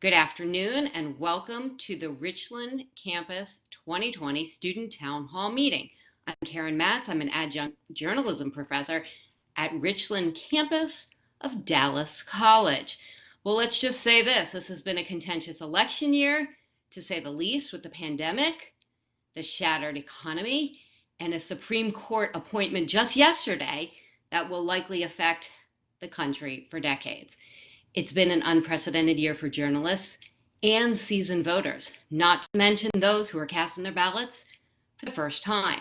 Good afternoon and welcome to the Richland Campus 2020 Student Town Hall meeting. I'm Karen Matz. I'm an adjunct journalism professor at Richland Campus of Dallas College. Well, let's just say this has been a contentious election year, to say the least, with the pandemic, the shattered economy, and a Supreme Court appointment just yesterday that will likely affect the country for decades. It's been an unprecedented year for journalists and seasoned voters, not to mention those who are casting their ballots for the first time.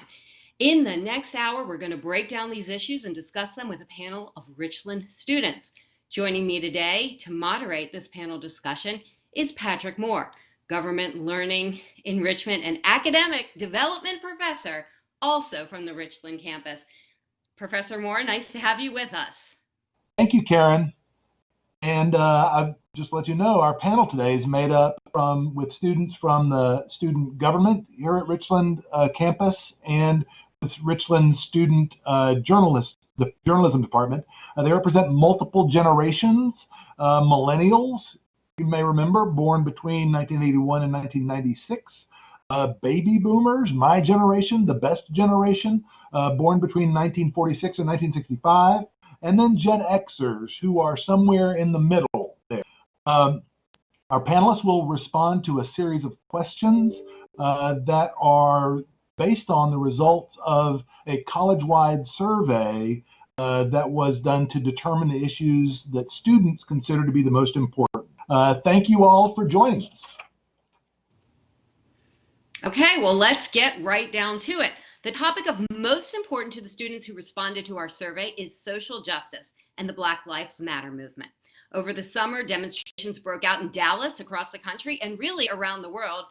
In the next hour, we're going to break down these issues and discuss them with a panel of Richland students. Joining me today to moderate this panel discussion is Patrick Moore, government learning enrichment and academic development professor, also from the Richland campus. Professor Moore, nice to have you with us. Thank you, Karen. And I'll just let you know, our panel today is made up with students from the student government here at Richland campus and with Richland student the journalism department. They represent multiple generations, millennials, you may remember, born between 1981 and 1996. Baby boomers, my generation, the best generation, born between 1946 and 1965. And then Gen Xers, who are somewhere in the middle there. Our panelists will respond to a series of questions that are based on the results of a college-wide survey that was done to determine the issues that students consider to be the most important. Thank you all for joining us. Okay, well, let's get right down to it. The topic of most important to the students who responded to our survey is social justice and the Black Lives Matter movement. Over the summer, demonstrations broke out in Dallas, across the country, and really around the world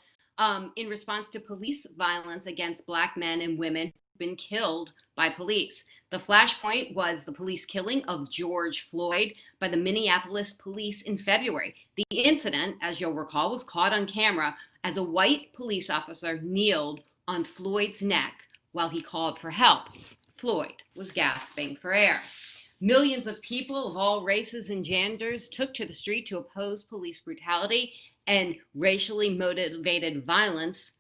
in response to police violence against Black men and women who've been killed by police. The flashpoint was the police killing of George Floyd by the Minneapolis police in February. The incident, as you'll recall, was caught on camera as a white police officer kneeled on Floyd's neck while he called for help. Floyd was gasping for air. Millions of people of all races and genders took to the street to oppose police brutality and racially motivated violence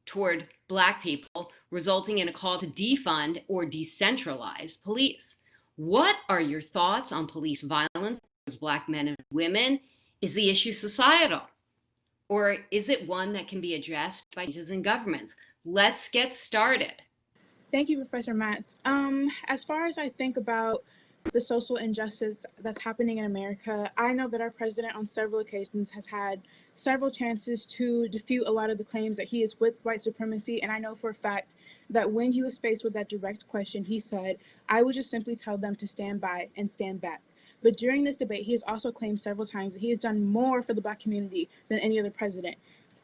toward Black people, resulting in a call to defund or decentralize police. What are your thoughts on police violence towards Black men and women? Is the issue societal? Or is it one that can be addressed by changes in governments? Let's get started. Thank you, Professor Matz. As far as I think about the social injustice that's happening in America, I know that our president on several occasions has had several chances to defute a lot of the claims that he is with white supremacy. And I know for a fact that when he was faced with that direct question, he said, "I would just simply tell them to stand by and stand back." But during this debate, he has also claimed several times that he has done more for the Black community than any other president.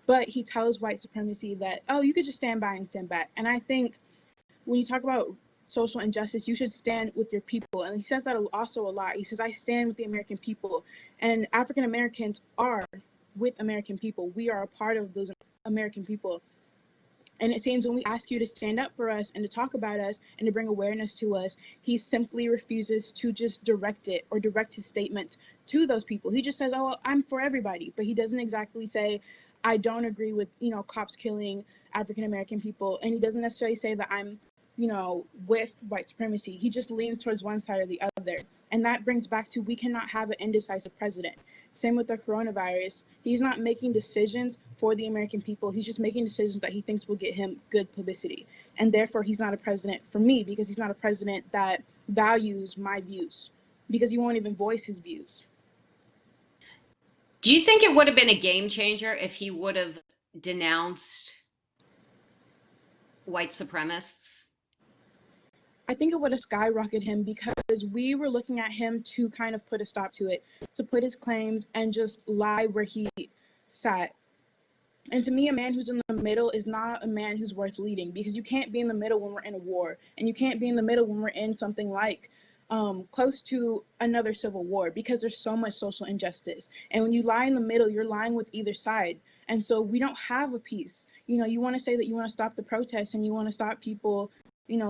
But he tells white supremacy that, oh, you could just stand by and stand back. And I think when you talk about social injustice, you should stand with your people. And he says that also a lot. He says, I stand with the American people. And African Americans are with American people. We are a part of those American people. And it seems when we ask you to stand up for us and to talk about us and to bring awareness to us, he simply refuses to just direct it or direct his statements to those people. He just says, oh, I'm for everybody. But he doesn't exactly say, I don't agree with, cops killing African American people. And he doesn't necessarily say that I'm, with white supremacy. He just leans towards one side or the other. And that brings back to, we cannot have an indecisive president. Same with the coronavirus. He's not making decisions for the American people. He's just making decisions that he thinks will get him good publicity. And therefore, he's not a president for me, because he's not a president that values my views, because he won't even voice his views. Do you think it would have been a game changer if he would have denounced white supremacists? I think it would have skyrocketed him, because we were looking at him to kind of put a stop to it, to put his claims and just lie where he sat. And to me, a man who's in the middle is not a man who's worth leading, because you can't be in the middle when we're in a war, and you can't be in the middle when we're in something like close to another civil war, because there's so much social injustice. And when you lie in the middle, you're lying with either side. And so we don't have a peace. You want to say that you want to stop the protests and you want to stop people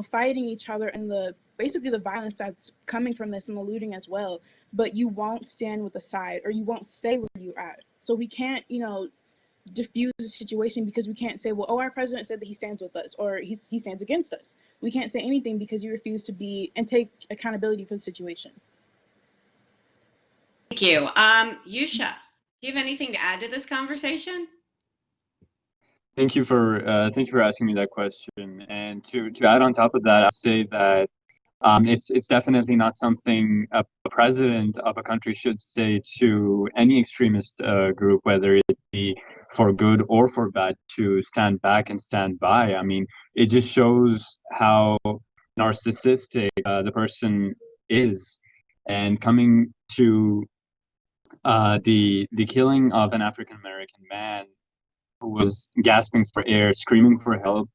fighting each other and basically the violence that's coming from this and the looting as well, but you won't stand with the side or you won't say where you're at. So we can't, diffuse the situation because we can't say, well, oh, our president said that he stands with us or he stands against us. We can't say anything because you refuse to be and take accountability for the situation. Thank you. Yusha, do you have anything to add to this conversation? Thank you for asking me that question. And to add on top of that, I'd say that it's definitely not something a president of a country should say to any extremist group, whether it be for good or for bad, to stand back and stand by. I mean, it just shows how narcissistic the person is. And coming to the killing of an African American man who was gasping for air, screaming for help,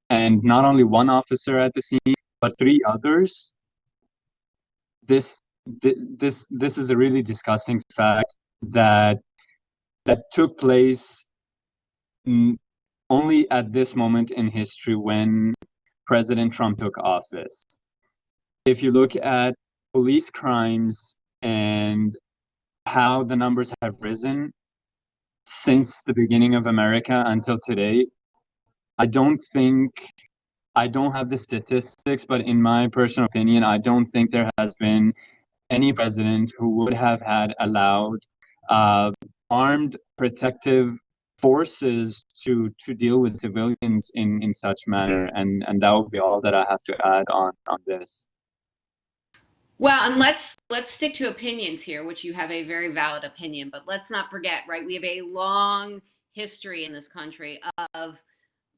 and not only one officer at the scene, but 3 others. This is a really disgusting fact that took place only at this moment in history when President Trump took office. If you look at police crimes and how the numbers have risen since the beginning of America until today, I don't have the statistics, but in my personal opinion, I don't think there has been any president who would have had allowed armed protective forces to deal with civilians in such manner. And that would be all that I have to add on this. Well, and let's stick to opinions here, which you have a very valid opinion, but let's not forget, right? We have a long history in this country of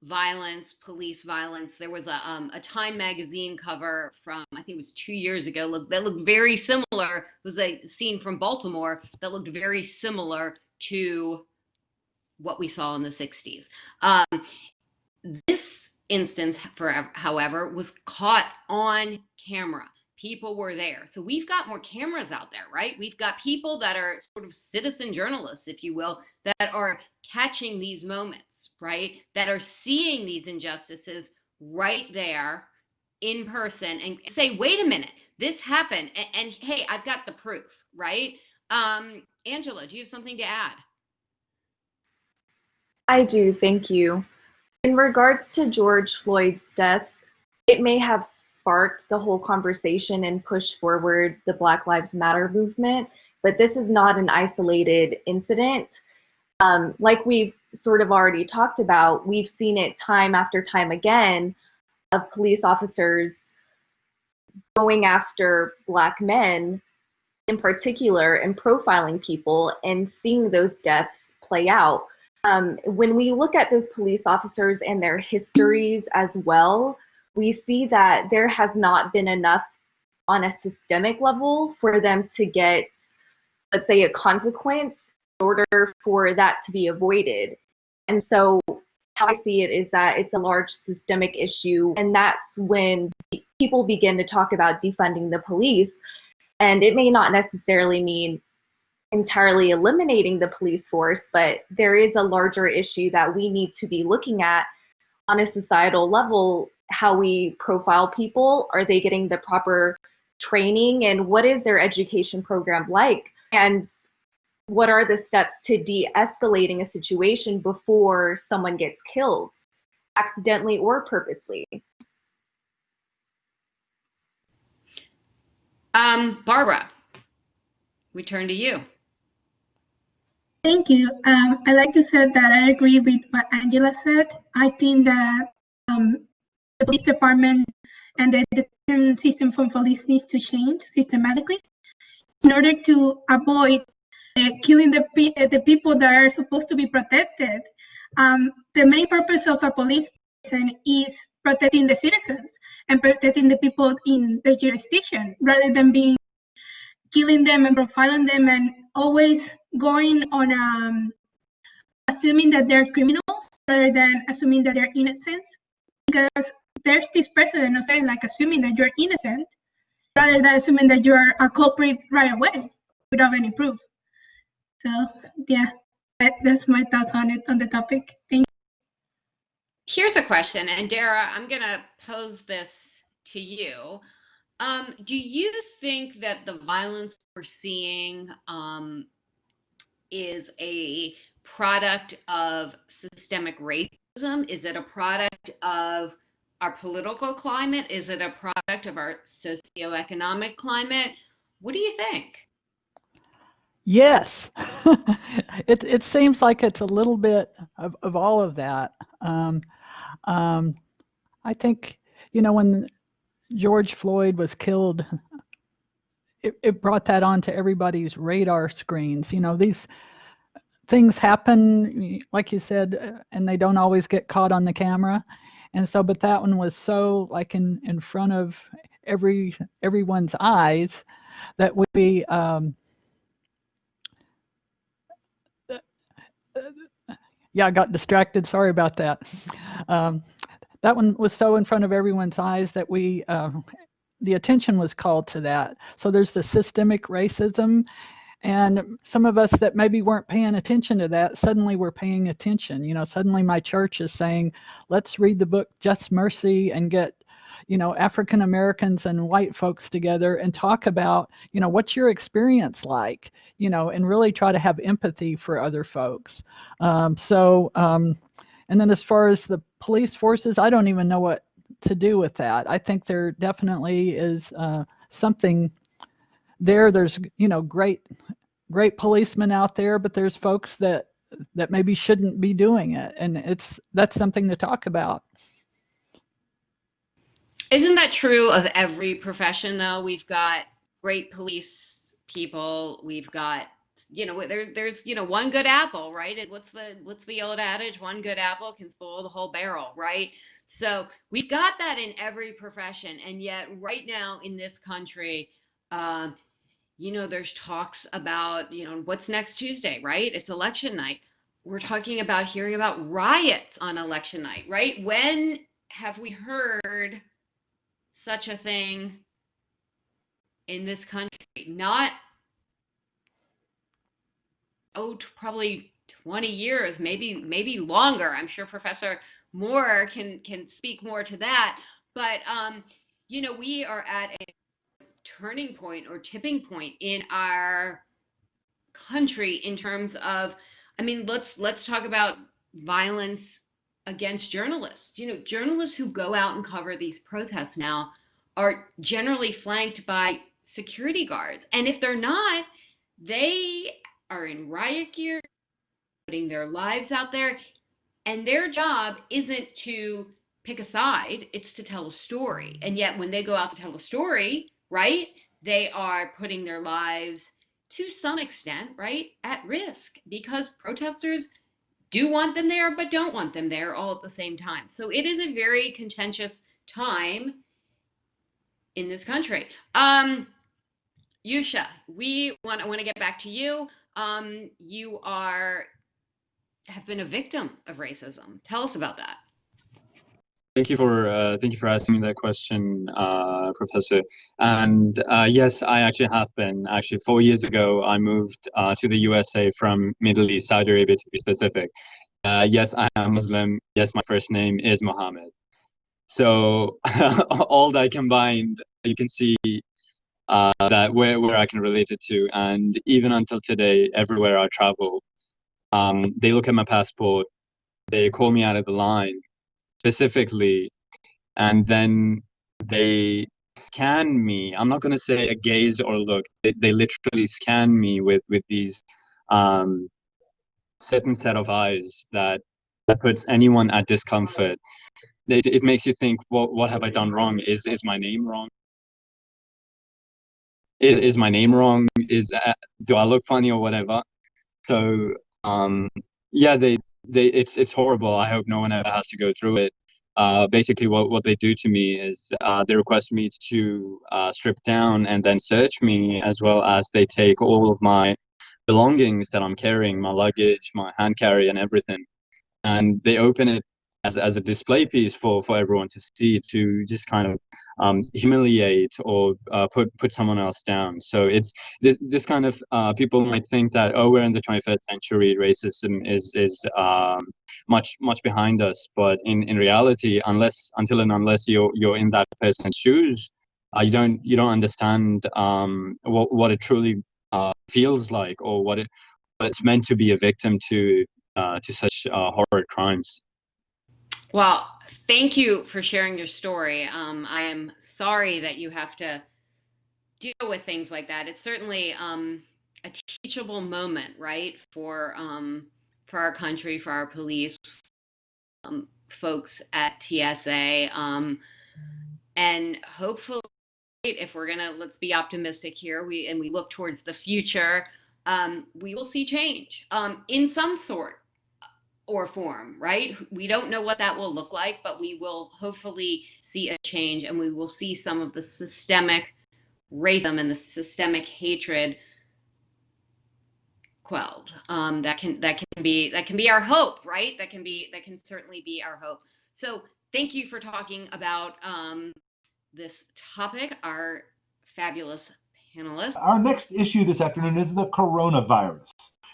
violence, police violence. There was a Time magazine cover from, I think it was 2 years ago, that looked very similar. It was a scene from Baltimore that looked very similar to what we saw in the 60s. This instance, however, was caught on camera. People were there. So we've got more cameras out there, right? We've got people that are sort of citizen journalists, if you will, that are catching these moments, right? That are seeing these injustices right there in person and say, wait a minute, this happened. And hey, I've got the proof, right? Angela, do you have something to add? I do, thank you. In regards to George Floyd's death, it may have sparked the whole conversation and pushed forward the Black Lives Matter movement, but this is not an isolated incident. Like we've sort of already talked about, we've seen it time after time again of police officers going after Black men in particular and profiling people and seeing those deaths play out. When we look at those police officers and their histories as well, we see that there has not been enough on a systemic level for them to get, let's say, a consequence in order for that to be avoided. And so how I see it is that it's a large systemic issue, and that's when people begin to talk about defunding the police. And it may not necessarily mean entirely eliminating the police force, but there is a larger issue that we need to be looking at on a societal level. How we profile people, are they getting the proper training, and what is their education program like, and what are the steps to de-escalating a situation before someone gets killed, accidentally or purposely. Barbara, we turn to you. Thank you. I'd like to say that I agree with what Angela said. I think that the police department and the education system for police needs to change systematically in order to avoid killing the people that are supposed to be protected. The main purpose of a police person is protecting the citizens and protecting the people in their jurisdiction, rather than killing them and profiling them and always going on assuming that they're criminals rather than assuming that they're innocent. Because there's this precedent of saying, like, assuming that you're innocent rather than assuming that you're a culprit right away without any proof. So yeah, that's my thoughts on it, on the topic. Thank Here's a question, and Dara, I'm going to pose this to you. Do you think that the violence we're seeing is a product of systemic racism? Is it a product of our political climate? Is it a product of our socioeconomic climate? What do you think? Yes, it seems like it's a little bit of all of that. I think, when George Floyd was killed, it brought that onto everybody's radar screens. These things happen, like you said, and they don't always get caught on the camera. And so, but that one was so like in front of everyone's eyes that we yeah, I got distracted. Sorry about that. That one was so in front of everyone's eyes that the attention was called to that. So there's the systemic racism, and some of us that maybe weren't paying attention to that, suddenly we're paying attention. Suddenly my church is saying, let's read the book Just Mercy and get, African Americans and white folks together and talk about, what's your experience like, and really try to have empathy for other folks. And then as far as the police forces, I don't even know what to do with that. I think there definitely is something there. There's, great policemen out there, but there's folks that maybe shouldn't be doing it. And that's something to talk about. Isn't that true of every profession, though? We've got great police people. We've got, there's one good apple, right? What's the old adage? One good apple can spoil the whole barrel, right? So we've got that in every profession, and yet right now in this country, there's talks about, what's next Tuesday, right? It's election night. We're talking about hearing about riots on election night, right? When have we heard such a thing in this country? Not, probably 20 years, maybe longer. I'm sure Professor Moore can speak more to that. But, we are at a turning point or tipping point in our country in terms of, let's talk about violence against journalists. Journalists who go out and cover these protests now are generally flanked by security guards. And if they're not, they are in riot gear, putting their lives out there. And their job isn't to pick a side, it's to tell a story. And yet when they go out to tell a story, right, they are putting their lives to some extent, right, at risk, because protesters do want them there, but don't want them there all at the same time. So it is a very contentious time in this country. Yusha, I want to get back to you. You have been a victim of racism. Tell us about that. Thank you for asking me that question, Professor. And yes, I actually have been. Actually, 4 years ago, I moved to the USA from Middle East, Saudi Arabia to be specific. Yes, I am Muslim. Yes, my first name is Mohammed. So all that combined, you can see that where I can relate it to. And even until today, everywhere I travel, they look at my passport, they call me out of the line specifically, and then they scan me. I'm not going to say a gaze or look. They literally scan me with these certain set of eyes that puts anyone at discomfort. It makes you think, what have I done wrong? Is my name wrong? Is my name wrong? Do I look funny or whatever? So yeah, it's horrible. I hope no one ever has to go through it. Basically, what they do to me is they request me to strip down and then search me, as well as they take all of my belongings that I'm carrying, my luggage, my hand carry, and everything, and they open it as a display piece for everyone to see, to just kind of humiliate or put someone else down. So it's this kind of people might think that, oh, we're in the 21st century, racism is much behind us, but in reality, until and unless you're in that person's shoes, you don't understand what it truly feels like, or what it's meant to be a victim to such horrid crimes. Well, thank you for sharing your story. I am sorry that you have to deal with things like that. It's certainly a teachable moment, right, for our country, for our police, folks at TSA, and hopefully, if we're gonna, let's be optimistic here, we look towards the future, we will see change in some sort or form, right? We don't know what that will look like, but we will hopefully see a change, and we will see some of the systemic racism and the systemic hatred quelled. That can be our hope, right? That can certainly be our hope. So thank you for talking about this topic, our fabulous panelists. Our next issue this afternoon is the coronavirus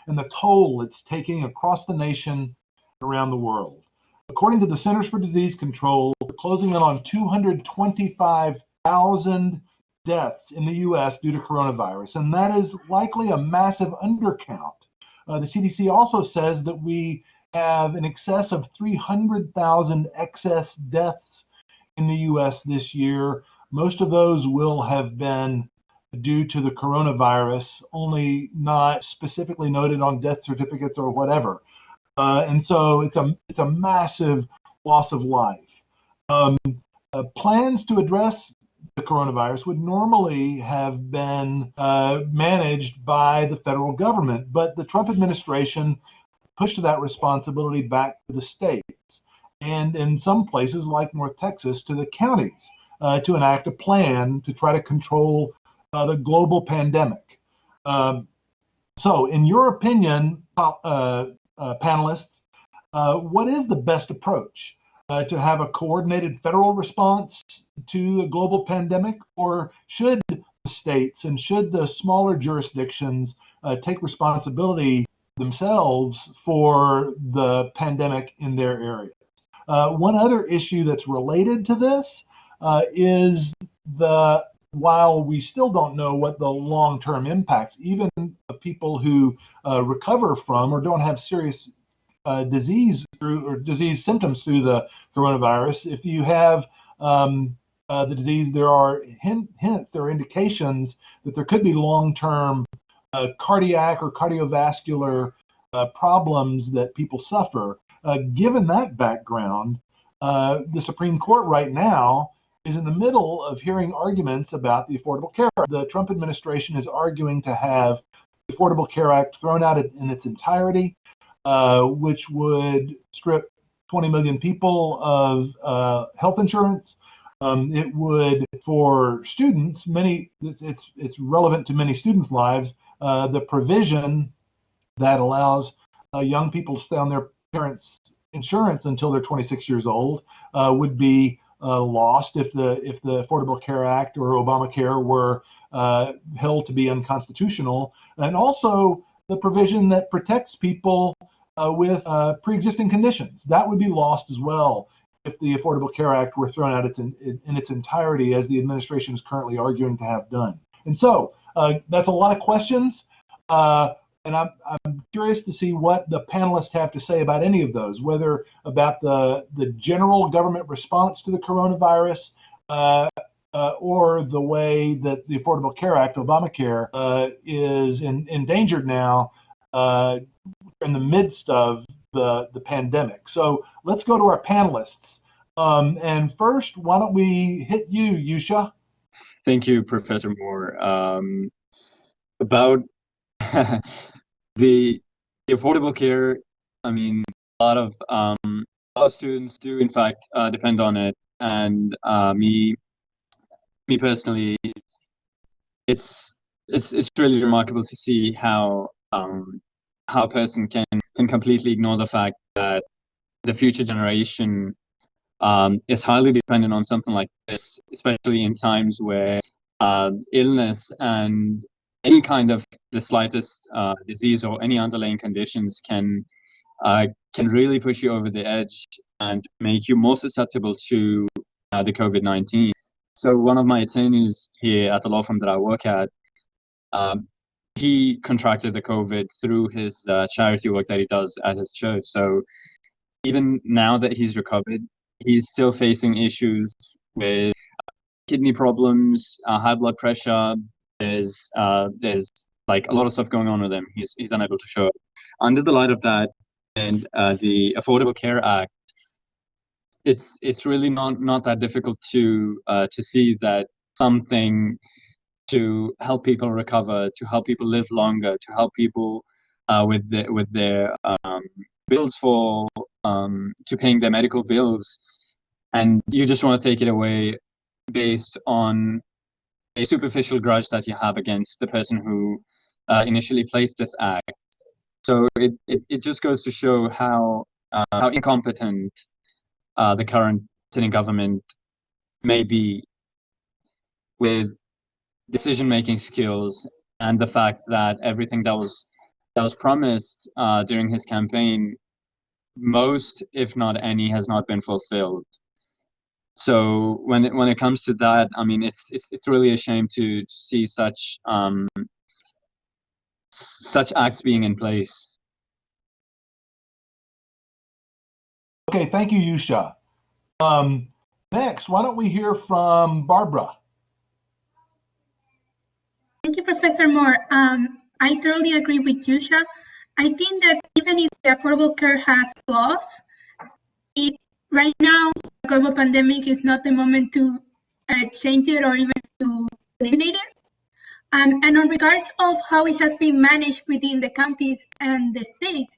and the toll it's taking across the nation and around the world. According to the Centers for Disease Control, we're closing in on 225,000 deaths in the U.S. due to coronavirus, and that is likely a massive undercount. The CDC also says that we have in excess of 300,000 excess deaths in the U.S. this year. Most of those will have been due to the coronavirus, only not specifically noted on death certificates or whatever. And so it's a massive loss of life. Plans to address the coronavirus would normally have been managed by the federal government, but the Trump administration pushed that responsibility back to the states, and in some places like North Texas, to the counties, to enact a plan to try to control the global pandemic. So in your opinion, panelists, what is the best approach? To have a coordinated federal response to the global pandemic, or should the states and should the smaller jurisdictions take responsibility themselves for the pandemic in their areas? One other issue that's related to this is while we still don't know what the long-term impacts, even people who recover from or don't have serious disease symptoms through the coronavirus, if you have the disease, there are hints, there are indications that there could be long-term cardiac or cardiovascular problems that people suffer. Given that background, the Supreme Court right now is in the middle of hearing arguments about the Affordable Care Act. The Trump administration is arguing to have the Affordable Care Act thrown out in its entirety, which would strip 20 million people of health insurance. It would, for students, it's relevant to many students' lives. The provision that allows young people to stay on their parents' insurance until they're 26 years old would be lost if the Affordable Care Act or Obamacare were held to be unconstitutional, and also the provision that protects people with pre-existing conditions, that would be lost as well if the Affordable Care Act were thrown out in its entirety, as the administration is currently arguing to have done. And so that's a lot of questions, and I'm curious to see what the panelists have to say about any of those, whether about the general government response to the coronavirus, or the way that the Affordable Care Act, Obamacare, is endangered now in the midst of the pandemic. So let's go to our panelists. And first, why don't we hit you, Yusha? Thank you, Professor Moore. About the Affordable Care, I mean, a lot of students do in fact depend on it, and me personally, it's really remarkable to see how a person can completely ignore the fact that the future generation is highly dependent on something like this, especially in times where illness and any kind of the slightest disease or any underlying conditions can really push you over the edge and make you more susceptible to the COVID-19. So one of my attorneys here at the law firm that I work at, he contracted the COVID through his charity work that he does at his church. So even now that he's recovered, he's still facing issues with kidney problems, high blood pressure. There's like a lot of stuff going on with him. He's unable to show up. Under the light of that and the Affordable Care Act, it's really not that difficult to see that something to help people recover, to help people live longer, to help people with their bills for to paying their medical bills, and you just want to take it away based on a superficial grudge that you have against the person who initially placed this act. So it just goes to show how incompetent the current sitting government may be with decision-making skills, and the fact that everything that was promised during his campaign, most, if not any, has not been fulfilled. So when it comes to that, I mean, it's really a shame to see such acts being in place. Okay, thank you, Yusha. Next, why don't we hear from Barbara? Thank you, Professor Moore. I totally agree with Yusha. I think that even if the Affordable Care has flaws, right now, the global pandemic is not the moment to change it or even to eliminate it. And on regards of how it has been managed within the counties and the state,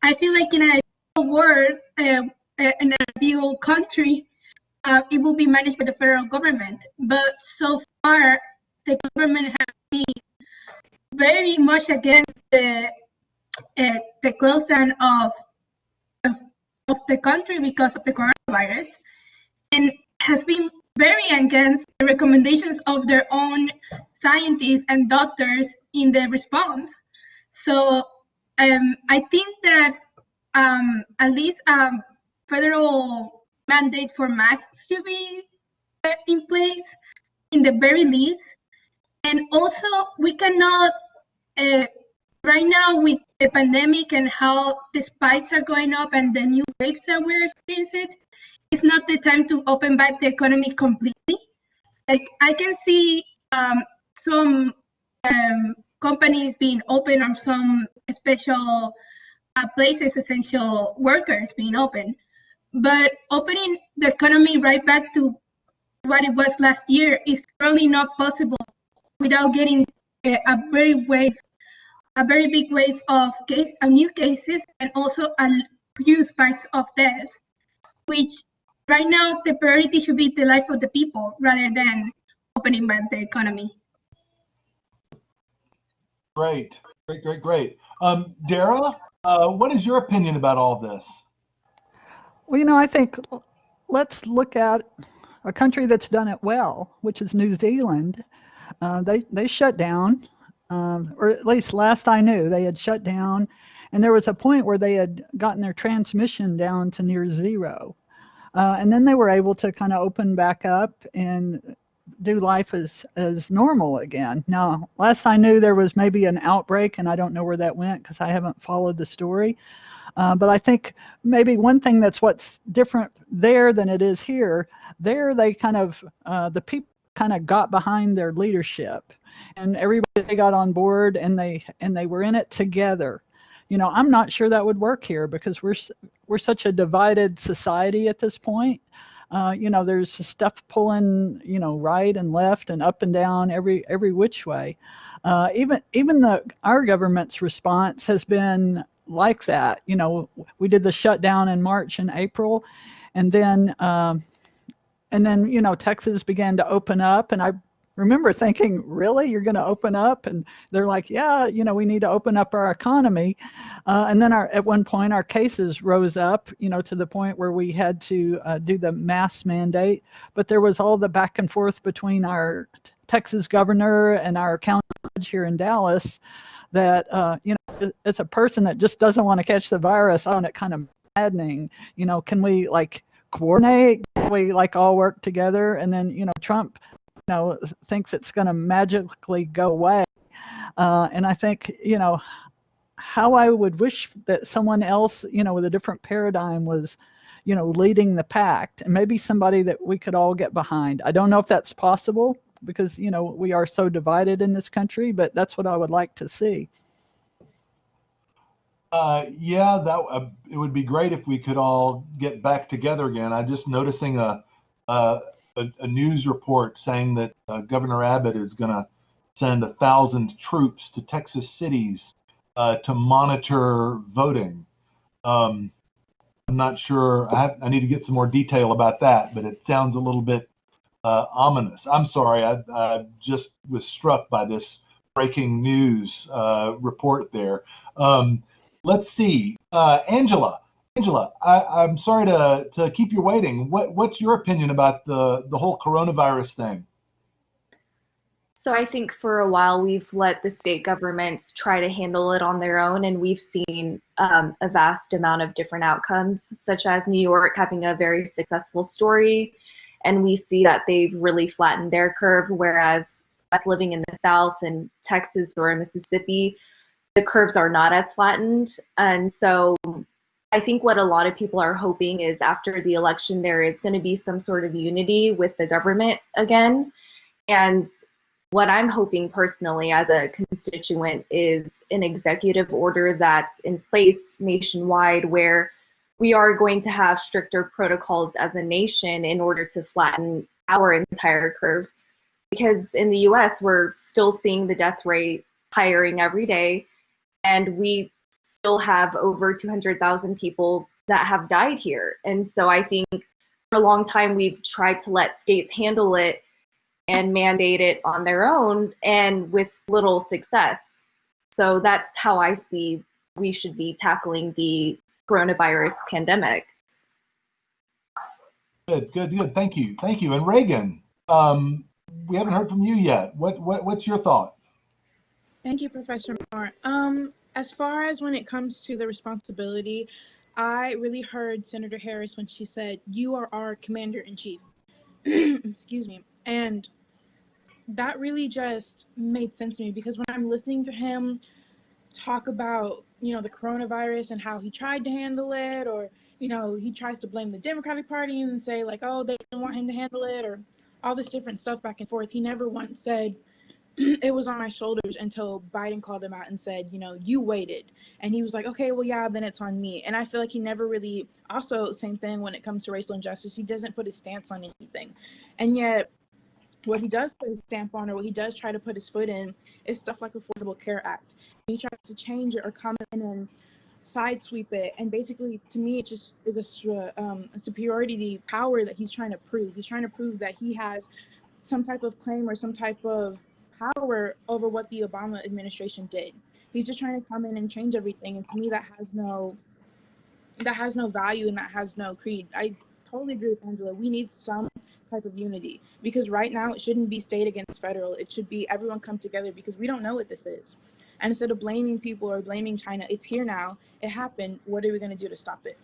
I feel like in an ideal world, in an ideal country, it will be managed by the federal government. But so far, the government has been very much against the close down of the country because of the coronavirus, and has been very against the recommendations of their own scientists and doctors in the response. So I think that at least federal mandate for masks should be in place in the very least. And also, we cannot, right now with the pandemic and how the spikes are going up and the new waves that we're experiencing, it's not the time to open back the economy completely. Like, I can see some companies being open or some special places, essential workers being open. But opening the economy right back to what it was last year is probably not possible without getting a very big wave of new cases and also a huge spikes of death, which right now the priority should be the life of the people rather than opening back the economy. Great. Dara, what is your opinion about all this? Well, I think let's look at a country that's done it well, which is New Zealand. They shut down, or at least last I knew, they had shut down, and there was a point where they had gotten their transmission down to near zero. And then they were able to kind of open back up and do life as normal again. Now, last I knew, there was maybe an outbreak, and I don't know where that went because I haven't followed the story. But I think maybe one thing what's different there than it is here, there they kind of, the people kind of got behind their leadership, and everybody got on board, and they were in it together. I'm not sure that would work here because we're such a divided society at this point. There's stuff pulling, right and left and up and down every which way. Even our government's response has been like that. We did the shutdown in March and April, and then Texas began to open up, and remember thinking, really, you're going to open up? And they're like, yeah, we need to open up our economy. And then at one point, our cases rose up, to the point where we had to do the mask mandate. But there was all the back and forth between our Texas governor and our county judge here in Dallas that, it's a person that just doesn't want to catch the virus. I found it kind of maddening. Can we coordinate? Can we all work together? And then, Trump thinks it's going to magically go away. And I think, how I would wish that someone else, with a different paradigm was, leading the pack, and maybe somebody that we could all get behind. I don't know if that's possible because, we are so divided in this country, but that's what I would like to see. Yeah, it would be great if we could all get back together again. I'm just noticing a news report saying that Governor Abbott is going to send 1,000 troops to Texas cities to monitor voting. I'm not sure. I need to get some more detail about that, but it sounds a little bit ominous. I'm sorry. I just was struck by this breaking news report there. Let's see, Angela. Angela, I'm sorry to keep you waiting. What's your opinion about the whole coronavirus thing? So I think for a while we've let the state governments try to handle it on their own, and we've seen a vast amount of different outcomes, such as New York having a very successful story, and we see that they've really flattened their curve, whereas us living in the South and Texas or in Mississippi, the curves are not as flattened. And so I think what a lot of people are hoping is after the election there is going to be some sort of unity with the government again. And what I'm hoping personally as a constituent is an executive order that's in place nationwide where we are going to have stricter protocols as a nation in order to flatten our entire curve. Because in the US, we're still seeing the death rate higher every day, and we still have over 200,000 people that have died here. And so I think for a long time we've tried to let states handle it and mandate it on their own, and with little success. So that's how I see we should be tackling the coronavirus pandemic. Good. Thank you. And Reagan, we haven't heard from you yet. What's your thought? Thank you, Professor Moore. As far as when it comes to the responsibility, I really heard Senator Harris when she said, "You are our commander-in-chief." Excuse me. And that really just made sense to me, because when I'm listening to him talk about, the coronavirus and how he tried to handle it, or, he tries to blame the Democratic Party and say oh, they didn't want him to handle it, or all this different stuff back and forth. He never once said, it was on my shoulders, until Biden called him out and said, you waited. And he was like, okay, well, yeah, then it's on me. And I feel like he never really, also same thing when it comes to racial injustice, he doesn't put his stance on anything. And yet what he does put his stamp on, or what he does try to put his foot in, is stuff like Affordable Care Act. He tries to change it or come in and sidesweep it, and basically, to me, it just is a superiority power that he's trying to prove. He's trying to prove that he has some type of claim or some type of power over what the Obama administration did. He's just trying to come in and change everything, and to me, that has no value and that has no creed. I totally agree with Angela. We need some type of unity, because right now it shouldn't be state against federal. It should be everyone come together, because we don't know what this is. And instead of blaming people or blaming China, it's here now. It happened. What are we going to do to stop it?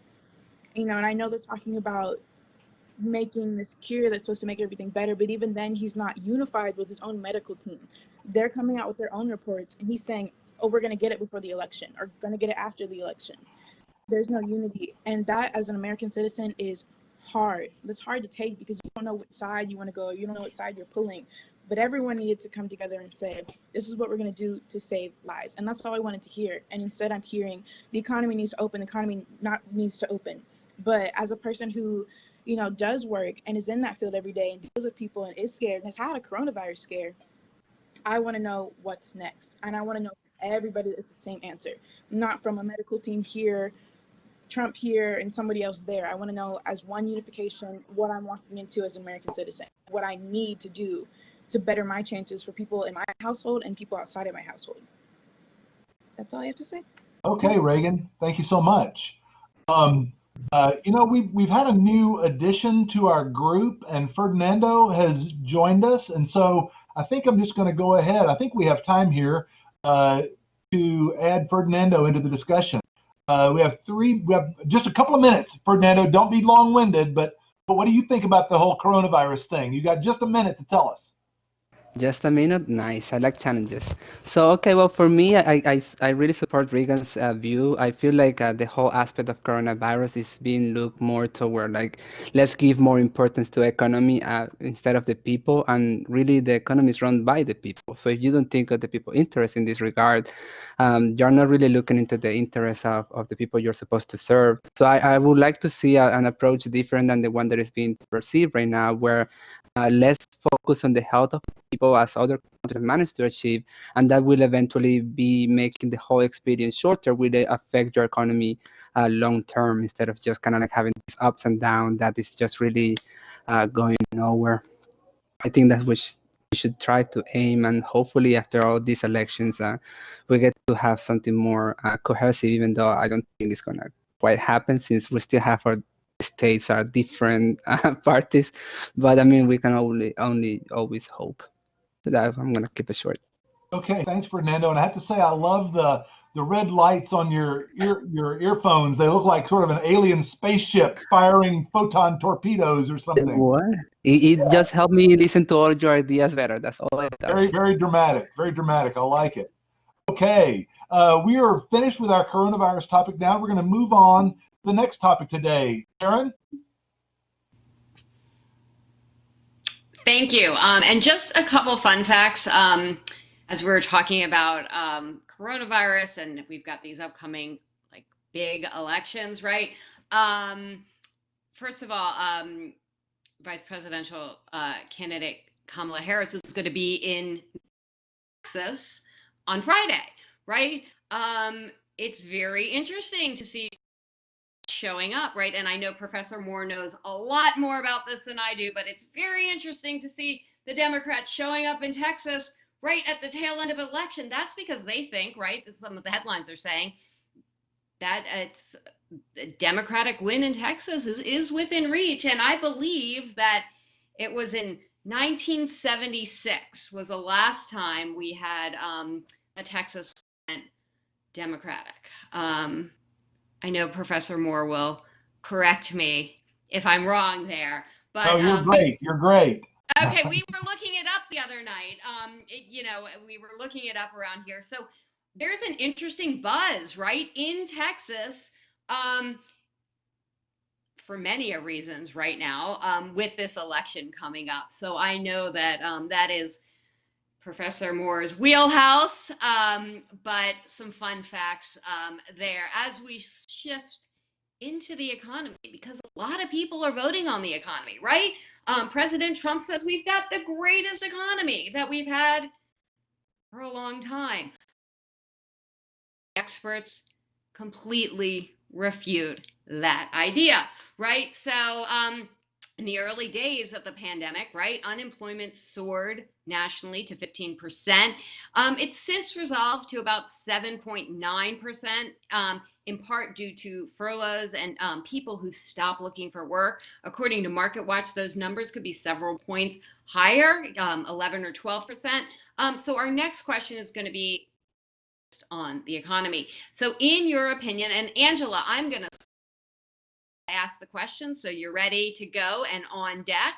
And I know they're talking about making this cure that's supposed to make everything better, but even then he's not unified with his own medical team. They're coming out with their own reports, and he's saying, oh, we're going to get it before the election, or going to get it after the election. There's no unity, and that, as an American citizen, is hard. That's hard to take, because you don't know which side you want to go, you don't know what side you're pulling. But everyone needed to come together and say, this is what we're going to do to save lives. And that's all I wanted to hear. And instead I'm hearing the economy needs to open, the economy not needs to open. But as a person who, does work and is in that field every day and deals with people and is scared and has had a coronavirus scare, I want to know what's next. And I want to know from everybody it's the same answer, not from a medical team here, Trump here, and somebody else there. I want to know, as one unification, what I'm walking into as an American citizen, what I need to do to better my chances for people in my household and people outside of my household. That's all I have to say. Okay, Reagan, thank you so much. We've had a new addition to our group, and Ferdinando has joined us, and so I think I'm just going to go ahead. I think we have time here to add Ferdinando into the discussion. We have just a couple of minutes. Ferdinando, don't be long-winded, but what do you think about the whole coronavirus thing? You got just a minute to tell us. Just a minute? Nice. I like challenges. So, okay, well, for me, I really support Regan's view. I feel like the whole aspect of coronavirus is being looked more toward, like, let's give more importance to economy instead of the people. And really, the economy is run by the people. So if you don't think of the people interest in this regard, you're not really looking into the interests of the people you're supposed to serve. So I would like to see an approach different than the one that is being perceived right now, where let's focus on the health of people as other countries have managed to achieve, and that will eventually be making the whole experience shorter, will affect your economy long term, instead of just kind of like having these ups and downs that is just really going nowhere. I think that's what we should try to aim, and hopefully after all these elections we get to have something more cohesive, even though I don't think it's gonna quite happen, since we still have our states are different parties. But I mean, we can only always hope. So that I'm gonna keep it short. Okay, thanks, Fernando. And I have to say, I love the red lights on your earphones. They look like sort of an alien spaceship firing photon torpedoes or something. What? It just helped me listen to all your ideas better. That's all it does. Very, very dramatic. Very dramatic. I like it. Okay, we are finished with our coronavirus topic now. We're going to move on to the next topic today. Karen? Thank you. And just a couple fun facts as we're talking about coronavirus, and we've got these upcoming like big elections, right? First of all, Vice Presidential candidate Kamala Harris is going to be in Texas on Friday, right? It's very interesting to see showing up, right? And I know Professor Moore knows a lot more about this than I do, but it's very interesting to see the Democrats showing up in Texas right at the tail end of election. That's because they think, right, this is some of the headlines are saying, that it's a Democratic win in Texas is within reach. And I believe that it was in 1976 was the last time we had a Texas went Democratic. I know Professor Moore will correct me if I'm wrong there. But oh, you're great. You're great. Okay, we were looking it up the other night. We were looking it up around here. So there's an interesting buzz, right, in Texas for many reasons right now with this election coming up. So I know that that is Professor Moore's wheelhouse, but some fun facts there as we shift into the economy, because a lot of people are voting on the economy, right? President Trump says we've got the greatest economy that we've had for a long time. Experts completely refute that idea, right? So in the early days of the pandemic, right, unemployment soared nationally to 15%. It's since resolved to about 7.9%, in part due to furloughs and people who stop looking for work. According to MarketWatch, those numbers could be several points higher, 11 or 12%. So our next question is going to be on the economy. So in your opinion, and Angela, I'm going to ask the question, so you're ready to go and on deck.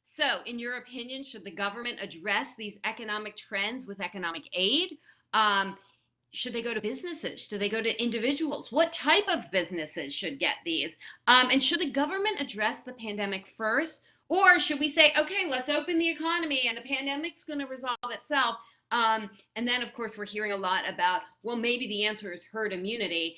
So in your opinion, should the government address these economic trends with economic aid? Should they go to businesses? Should they go to individuals? What type of businesses should get these? And should the government address the pandemic first? Or should we say, okay, let's open the economy and the pandemic's going to resolve itself? And then, of course, we're hearing a lot about, well, maybe the answer is herd immunity.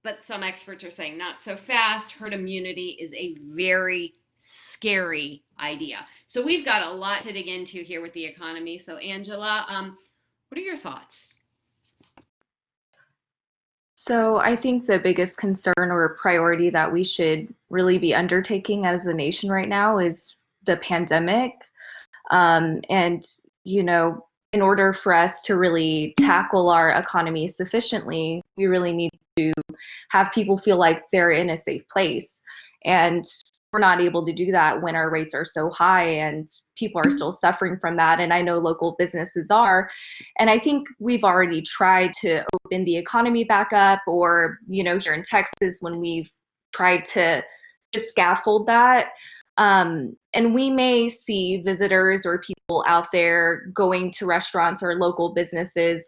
But some experts are saying not so fast. Herd immunity is a very scary idea. So we've got a lot to dig into here with the economy. So Angela, what are your thoughts? So I think the biggest concern or priority that we should really be undertaking as a nation right now is the pandemic. And, in order for us to really tackle our economy sufficiently, we really need to have people feel like they're in a safe place. And we're not able to do that when our rates are so high and people are still suffering from that. And I know local businesses are. And I think we've already tried to open the economy back up, or, here in Texas, when we've tried to just scaffold that. And we may see visitors or people out there going to restaurants or local businesses,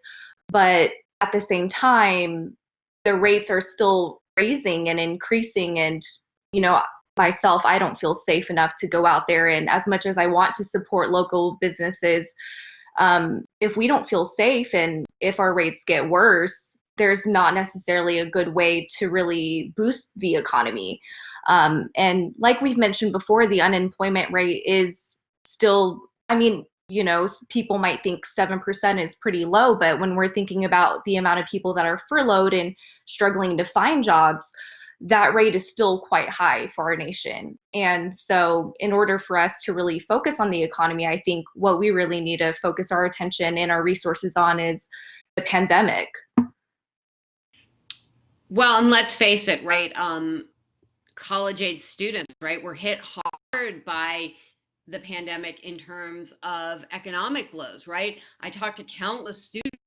but at the same time, the rates are still raising and increasing. And, myself, I don't feel safe enough to go out there. And as much as I want to support local businesses, if we don't feel safe and if our rates get worse, there's not necessarily a good way to really boost the economy. And like we've mentioned before, the unemployment rate is still, people might think 7% is pretty low, but when we're thinking about the amount of people that are furloughed and struggling to find jobs, that rate is still quite high for our nation. And so in order for us to really focus on the economy, I think what we really need to focus our attention and our resources on is the pandemic. Well, and let's face it, right? College-age students, right, were hit hard by the pandemic in terms of economic blows, right? I talked to countless students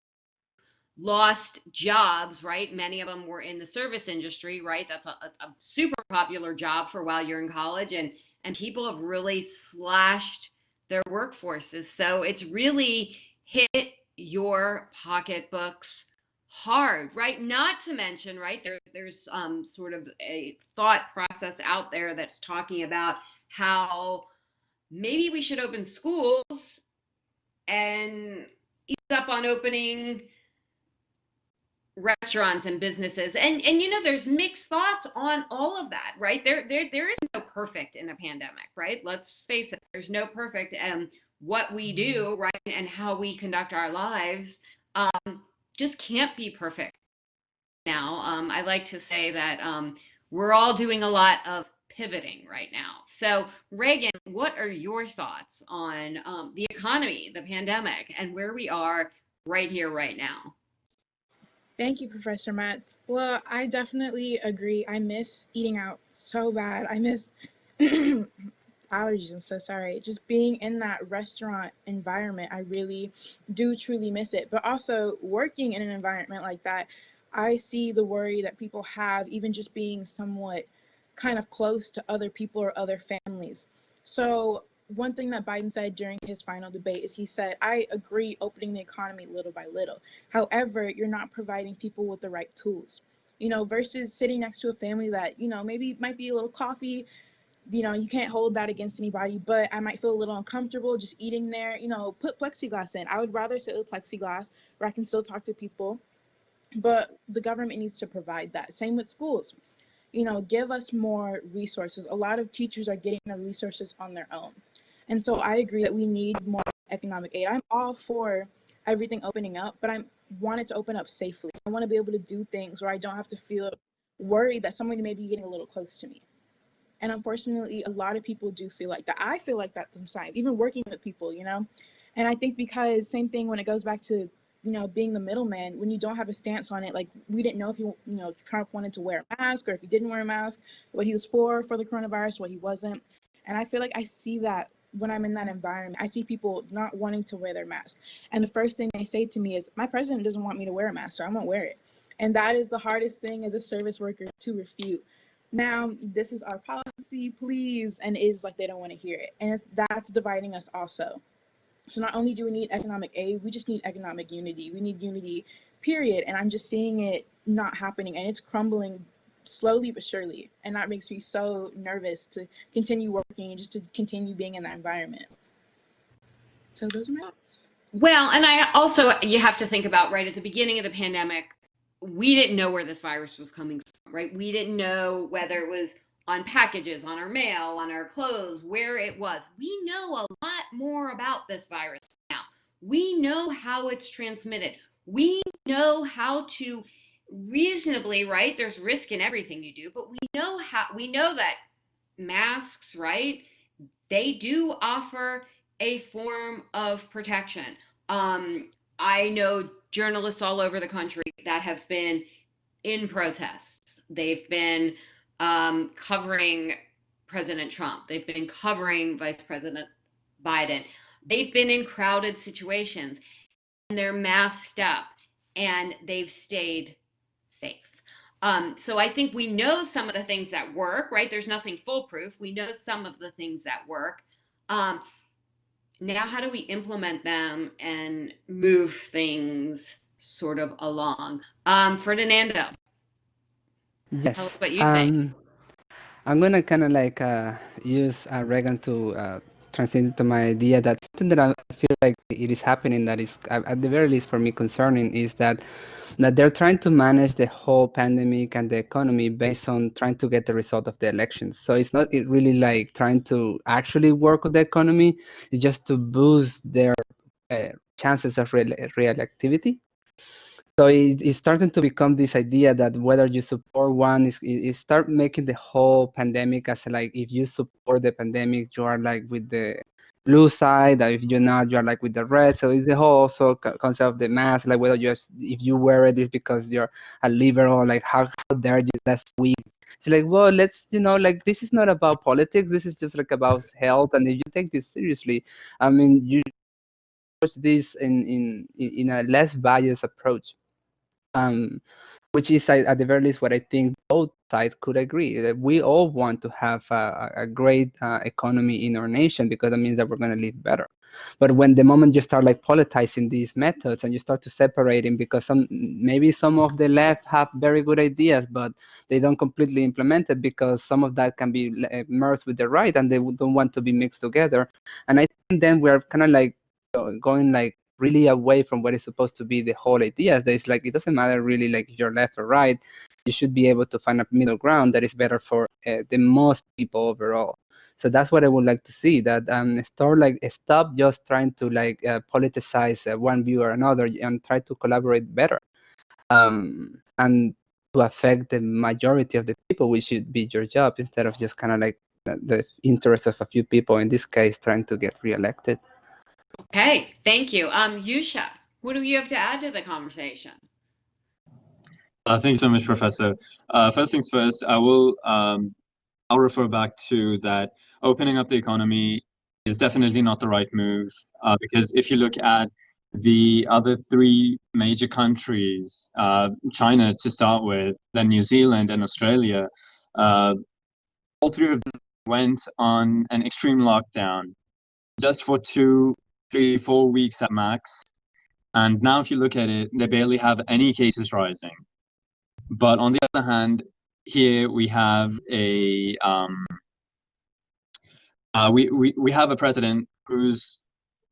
lost jobs, right? Many of them were in the service industry, right? That's a super popular job for while you're in college, and people have really slashed their workforces. So it's really hit your pocketbooks hard, right? Not to mention, right, there's sort of a thought process out there that's talking about how maybe we should open schools and ease up on opening restaurants and businesses, and there's mixed thoughts on all of that, right? There is no perfect in a pandemic, right? Let's face it, there's no perfect, and what we do, right, and how we conduct our lives just can't be perfect now. I like to say that we're all doing a lot of pivoting right now. So Reagan, what are your thoughts on the economy, the pandemic, and where we are right here, right now? Thank you, Professor Matt. Well, I definitely agree. I miss eating out so bad. I miss allergies. I'm so sorry. Just being in that restaurant environment, I really do truly miss it. But also working in an environment like that, I see the worry that people have, even just being somewhat kind of close to other people or other families. So one thing that Biden said during his final debate is he said, I agree opening the economy little by little. However, you're not providing people with the right tools, versus sitting next to a family that, maybe might be a little coffee, you can't hold that against anybody, but I might feel a little uncomfortable just eating there, put plexiglass in. I would rather sit with plexiglass where I can still talk to people, but the government needs to provide that. Same with schools. Give us more resources. A lot of teachers are getting the resources on their own. And so I agree that we need more economic aid. I'm all for everything opening up, but I want it to open up safely. I want to be able to do things where I don't have to feel worried that somebody may be getting a little close to me. And unfortunately, a lot of people do feel like that. I feel like that sometimes, even working with people, And I think because same thing when it goes back to, being the middleman, when you don't have a stance on it, like we didn't know if Trump wanted to wear a mask or if he didn't wear a mask, what he was for the coronavirus, what he wasn't. And I feel like I see that when I'm in that environment. I see people not wanting to wear their mask. And the first thing they say to me is, my president doesn't want me to wear a mask, so I won't wear it. And that is the hardest thing as a service worker to refute. Now, this is our policy, please, and it's like they don't want to hear it. And that's dividing us also. So not only do we need economic aid, we just need economic unity. We need unity, period. And I'm just seeing it not happening, and it's crumbling slowly but surely. And that makes me so nervous to continue working and just to continue being in that environment. So those are my thoughts. Well, and you have to think about, right, at the beginning of the pandemic, we didn't know where this virus was coming from, right? We didn't know whether it was on packages, on our mail, on our clothes, where it was. We know a lot more about this virus now. We know how it's transmitted. We know how to reasonably, right? There's risk in everything you do, but we know that masks, right? They do offer a form of protection. I know journalists all over the country that have been in protests. They've been covering President Trump. They've been covering Vice President Biden. They've been in crowded situations and they're masked up and they've stayed safe. So I think we know some of the things that work, right? There's nothing foolproof. We know some of the things that work. Now, how do we implement them and move things sort of along? Ferdinando, tell us Yes. what you think. I'm gonna kind of like use Reagan to translate into my idea that something that I feel like it is happening that is at the very least for me concerning is that they're trying to manage the whole pandemic and the economy based on trying to get the result of the elections. So it's not really like trying to actually work with the economy. It's just to boost their chances of real activity. So it's starting to become this idea that whether you support one is start making the whole pandemic as like if you support the pandemic, you are like with the blue side, or if you're not, you are like with the red. So it's the whole also concept of the mask, like whether if you wear it is because you're a liberal, like how dare you last week. It's like, well, let's like this is not about politics. This is just like about health, and if you take this seriously, I mean, you approach this in a less biased approach. Which is at the very least what I think both sides could agree that we all want to have a great economy in our nation because that means that we're going to live better. But when the moment you start like politicizing these methods and you start to separating because maybe some of the left have very good ideas but they don't completely implement it because some of that can be merged with the right and they don't want to be mixed together. And I think then we're kind of like going like really away from what is supposed to be the whole idea. That it's like it doesn't matter really like if you're left or right. You should be able to find a middle ground that is better for the most people overall. So that's what I would like to see. That stop just trying to like politicize one view or another and try to collaborate better. And to affect the majority of the people, which should be your job instead of just kind of like the interest of a few people. In this case, trying to get reelected. Okay, thank you. Yusha, what do you have to add to the conversation? Thank you so much, Professor. First things first, I'll refer back to that opening up the economy is definitely not the right move because if you look at the other three major countries, China to start with, then New Zealand and Australia, all three of them went on an extreme lockdown just for 2, 3, 4 weeks at max. And now if you look at it, they barely have any cases rising. But on the other hand, here we have we have a president who's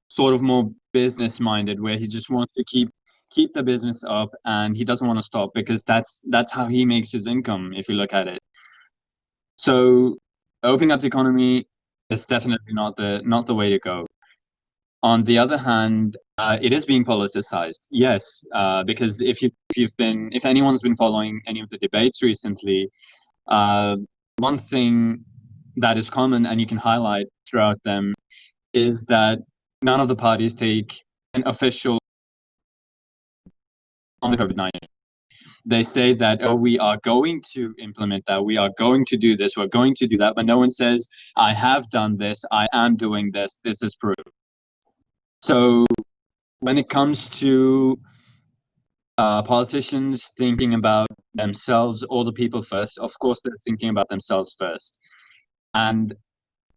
sort of more business minded, where he just wants to keep the business up, and he doesn't want to stop because that's how he makes his income. If you look at it, so opening up the economy is definitely not the way to go. On the other hand, it is being politicized, yes, because if anyone's been following any of the debates recently, one thing that is common and you can highlight throughout them is that none of the parties take an official on the COVID-19. They say that, oh, we are going to implement that, we are going to do this, we're going to do that, but no one says, I have done this, I am doing this, this is proof. So when it comes to politicians thinking about themselves or the people first, of course they're thinking about themselves first. And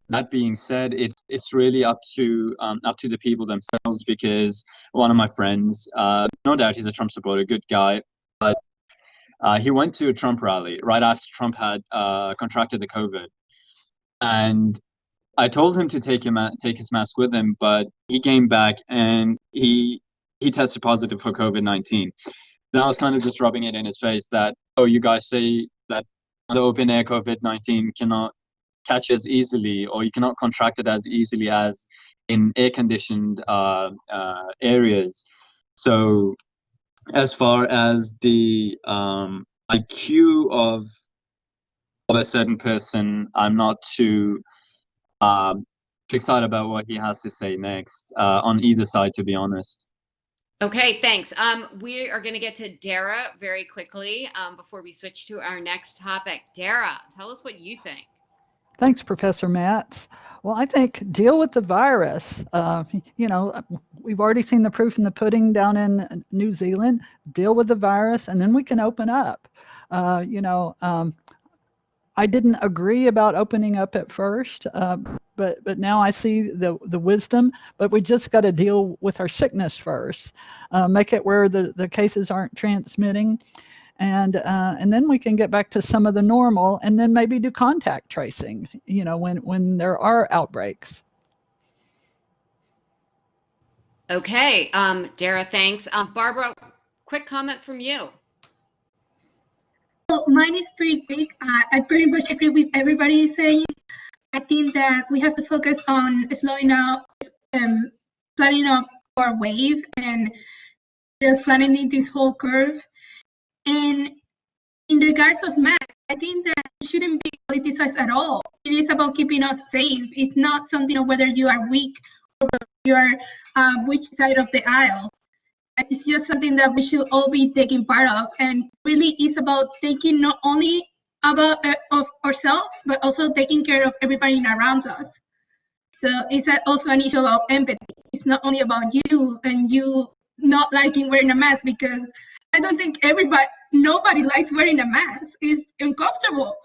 that being said, it's really up to the people themselves, because one of my friends, no doubt he's a Trump supporter, good guy, but he went to a Trump rally right after Trump had contracted the COVID, and I told him to take his mask with him, but he came back and he tested positive for COVID-19. Then I was kind of just rubbing it in his face that, oh, you guys say that the open air COVID-19 cannot catch as easily, or you cannot contract it as easily as in air-conditioned areas. So as far as the IQ of a certain person, I'm not too excited about what he has to say next on either side, to be honest. Okay, thanks. We are going to get to Dara very quickly before we switch to our next topic. Dara, tell us what you think. Thanks, Professor Matz. Well, I think deal with the virus. We've already seen the proof in the pudding down in New Zealand. Deal with the virus, and then we can open up. I didn't agree about opening up at first, but now I see the wisdom. But we just got to deal with our sickness first, make it where the cases aren't transmitting, and then we can get back to some of the normal, and then maybe do contact tracing. When there are outbreaks. Okay, Dara, thanks. Barbara, quick comment from you. Well, mine is pretty quick. I pretty much agree with everybody saying. I think that we have to focus on slowing out, planning up our wave and just planning this whole curve. And in regards of math, I think that it shouldn't be politicized at all. It is about keeping us safe. It's not something of whether you are weak or you are which side of the aisle. It's just something that we should all be taking part of, and really is about taking not only about of ourselves, but also taking care of everybody around us. So it's also an issue about empathy. It's not only about you and you not liking wearing a mask, because I don't think nobody likes wearing a mask. It's uncomfortable,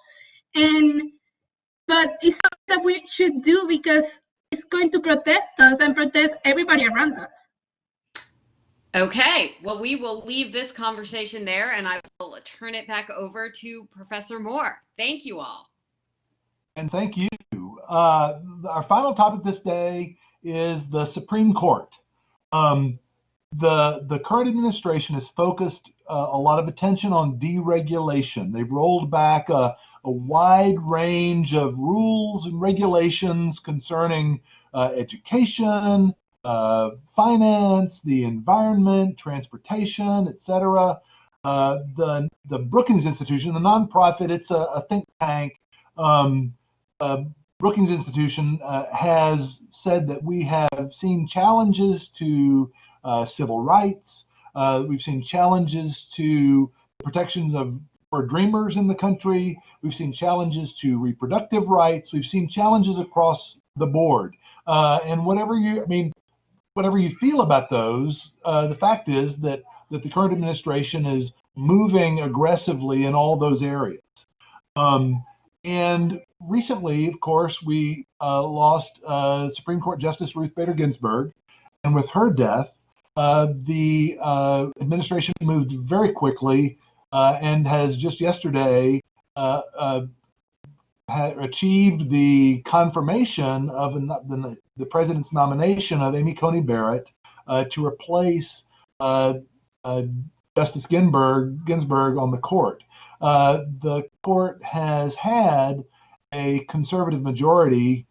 but it's something that we should do because it's going to protect us and protect everybody around us. Okay, well, we will leave this conversation there, and I will turn it back over to Professor Moore. Thank you all. And thank you. Our final topic this day is the Supreme Court. The current administration has focused a lot of attention on deregulation. They've rolled back a wide range of rules and regulations concerning education, finance, the environment, transportation, etc. The Brookings Institution, the nonprofit, it's a think tank. Brookings Institution has said that we have seen challenges to civil rights. We've seen challenges to protections for dreamers in the country. We've seen challenges to reproductive rights. We've seen challenges across the board. And whatever you feel about those, the fact is that the current administration is moving aggressively in all those areas. And recently, of course, we lost Supreme Court Justice Ruth Bader Ginsburg, and with her death, the administration moved very quickly and has just yesterday achieved the confirmation of the president's nomination of Amy Coney Barrett to replace Justice Ginsburg on the court. The court has had a conservative majority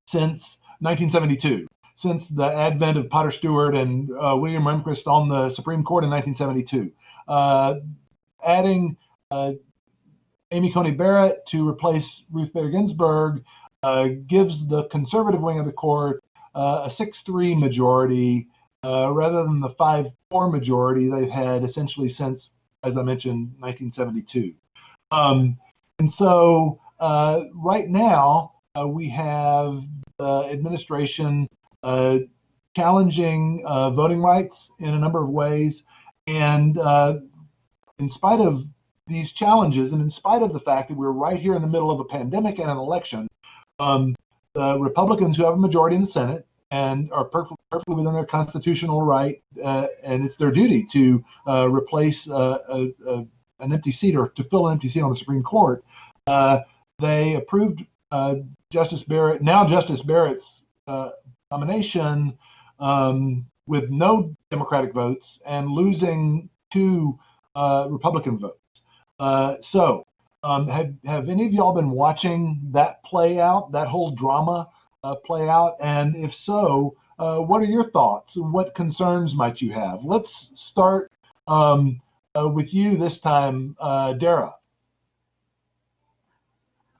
since 1972, since the advent of Potter Stewart and William Rehnquist on the Supreme Court in 1972. Adding Amy Coney Barrett to replace Ruth Bader Ginsburg gives the conservative wing of the court a 6-3 majority rather than the 5-4 majority they've had essentially since, as I mentioned, 1972. And so right now we have the administration challenging voting rights in a number of ways. And in spite of these challenges, and in spite of the fact that we're right here in the middle of a pandemic and an election, the Republicans, who have a majority in the Senate and are perfectly within their constitutional right, and it's their duty to replace an empty seat or to fill an empty seat on the Supreme Court, they approved Justice Barrett's nomination with no Democratic votes and losing 2 Republican votes. So have any of y'all been watching that play out, that whole drama play out? And if so, what are your thoughts? What concerns might you have? Let's start with you this time, Dara.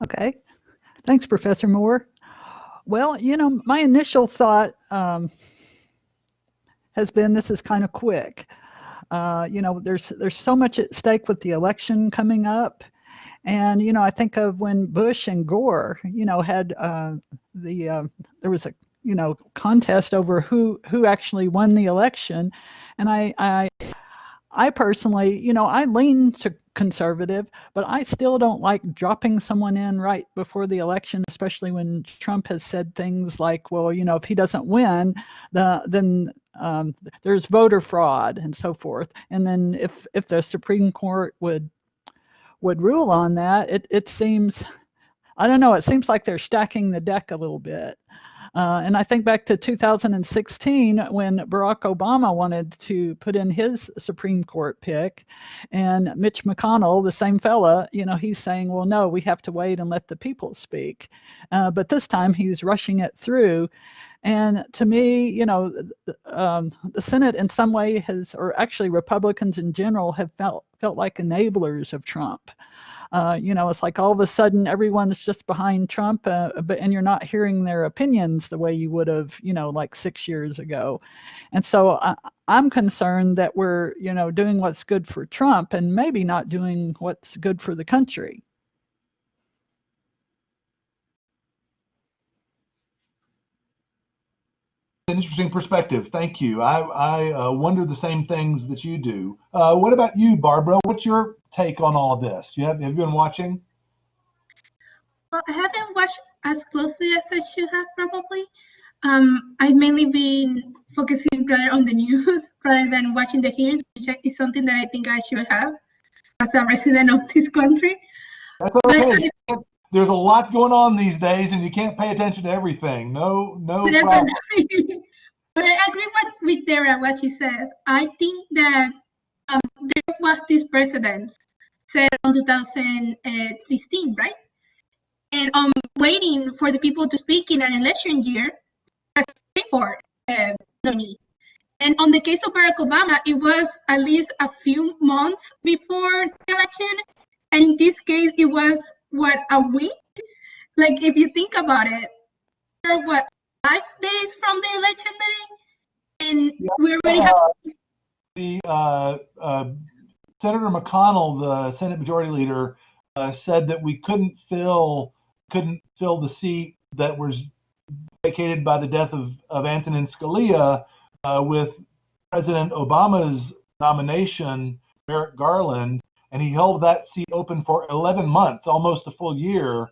Okay. Thanks, Professor Moore. Well, my initial thought has been this is kind of quick. There's so much at stake with the election coming up. And, I think of when Bush and Gore, had there was a, contest over who actually won the election. And I personally, I lean to conservative, but I still don't like dropping someone in right before the election, especially when Trump has said things like, well, if he doesn't win, then there's voter fraud and so forth. And then if the Supreme Court would rule on that, it seems, I don't know, it seems like they're stacking the deck a little bit. And I think back to 2016 when Barack Obama wanted to put in his Supreme Court pick, and Mitch McConnell, the same fella, he's saying, well, no, we have to wait and let the people speak. But this time he's rushing it through. And to me, the Senate in some way has, or actually Republicans in general, have felt like enablers of Trump. It's like all of a sudden everyone's just behind Trump, and you're not hearing their opinions the way you would have, like 6 years ago. And so I'm concerned that we're, doing what's good for Trump and maybe not doing what's good for the country. Interesting perspective. Thank you. I wonder the same things that you do. What about you, Barbara? What's your take on all of this? Have you been watching? Well, I haven't watched as closely as I should have probably. I've mainly been focusing rather on the news rather than watching the hearings, which is something that I think I should have as a resident of this country. That's okay. There's a lot going on these days, and you can't pay attention to everything. No problem. But I agree with Dara, what she says. I think that there was this precedent set on 2016, right? And waiting for the people to speak in an election year, a Supreme Court nominee. And on the case of Barack Obama, it was at least a few months before the election. And in this case, it was, a week? Like, if you think about it, there were, 5 days from the election day? And we already have... Senator McConnell, the Senate Majority Leader, said that we couldn't fill the seat that was vacated by the death of Antonin Scalia with President Obama's nomination, Merrick Garland, and he held that seat open for 11 months, almost a full year,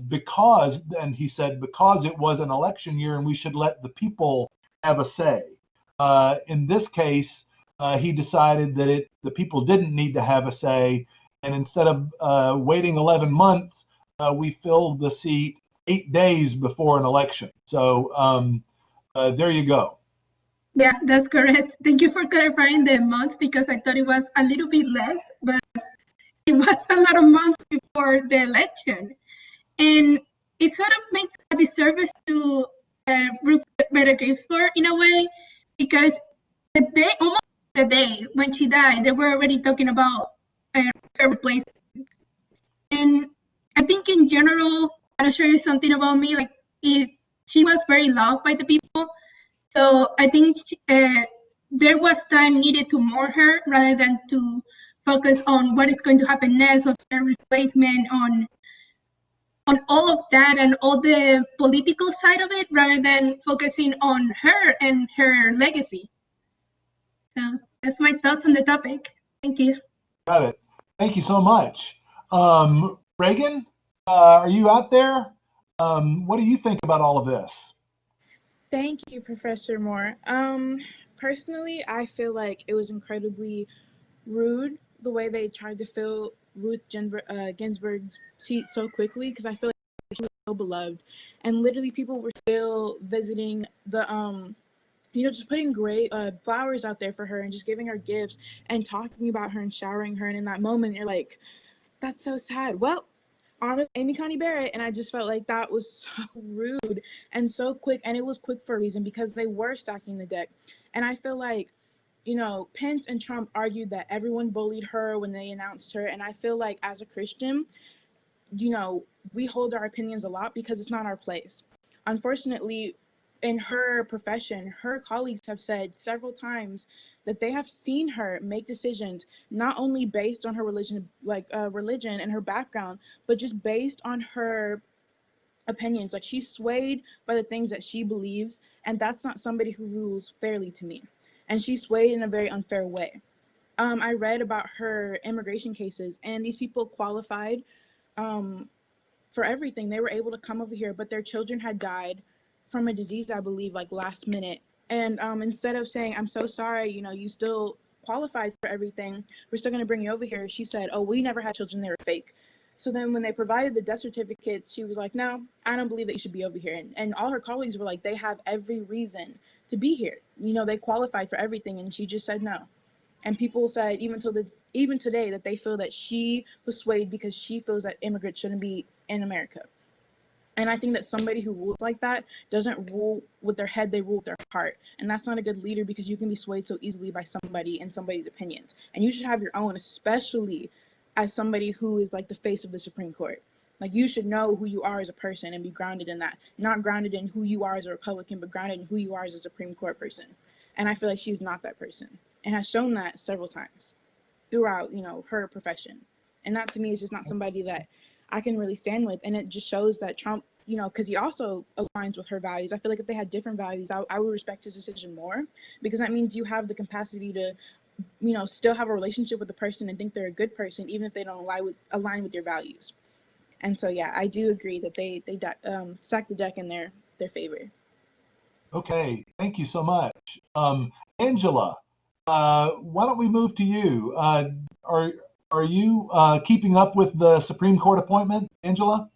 because it was an election year and we should let the people have a say. In this case, he decided that the people didn't need to have a say, and instead of waiting 11 months, we filled the seat 8 days before an election. So there you go. Yeah, that's correct. Thank you for clarifying the months, because I thought it was a little bit less, but it was a lot of months before the election. And it sort of makes a disservice to Ruth Bader Ginsburg in a way, because almost the day when she died, they were already talking about her replacement. And I think in general, I'm not sure it's something about me, like she was very loved by the people. So I think there was time needed to mourn her rather than to focus on what is going to happen next, of her replacement, on all of that and all the political side of it, rather than focusing on her and her legacy. So that's my thoughts on the topic. Thank you. Got it. Thank you so much. Reagan, are you out there? What do you think about all of this? Thank you, Professor Moore. Personally, I feel like it was incredibly rude the way they tried to fill Ruth Ginsburg's seat so quickly, because I feel like she was so beloved, and literally people were still visiting the just putting great flowers out there for her and just giving her gifts and talking about her and showering her. And in that moment, you're like, that's so sad. Well, on with Amy Coney Barrett. And I just felt like that was so rude and so quick. And it was quick for a reason, because they were stacking the deck. And I feel like, Pence and Trump argued that everyone bullied her when they announced her. And I feel like as a Christian, we hold our opinions a lot because it's not our place. unfortunately, in her profession, her colleagues have said several times that they have seen her make decisions not only based on her religion, religion and her background, but just based on her opinions. Like, she's swayed by the things that she believes, and that's not somebody who rules fairly to me. And she's swayed in a very unfair way. I read about her immigration cases, and these people qualified for everything. They were able to come over here, but their children had died from a disease, I believe, like last minute. And instead of saying, I'm so sorry, you still qualified for everything, we're still going to bring you over here, she said, oh, we never had children, they were fake. So then when they provided the death certificates, she was like, no, I don't believe that you should be over here. And all her colleagues were like, they have every reason to be here. They qualified for everything. And she just said no. And people said even today that they feel that she was swayed because she feels that immigrants shouldn't be in America. And I think that somebody who rules like that doesn't rule with their head, they rule with their heart. And that's not a good leader, because you can be swayed so easily by somebody and somebody's opinions. And you should have your own, especially as somebody who is like the face of the Supreme Court. Like, you should know who you are as a person and be grounded in that. Not grounded in who you are as a Republican, but grounded in who you are as a Supreme Court person. And I feel like she's not that person, and has shown that several times throughout, her profession. And that to me is just not somebody that I can really stand with. And it just shows that Trump, because he also aligns with her values. I feel like if they had different values, I would respect his decision more, because that means you have the capacity to, still have a relationship with the person and think they're a good person, even if they don't align with your values. And so, yeah, I do agree that they stack the deck in their favor. Okay, thank you so much. Angela, why don't we move to you? Are you keeping up with the Supreme Court appointment, Angela?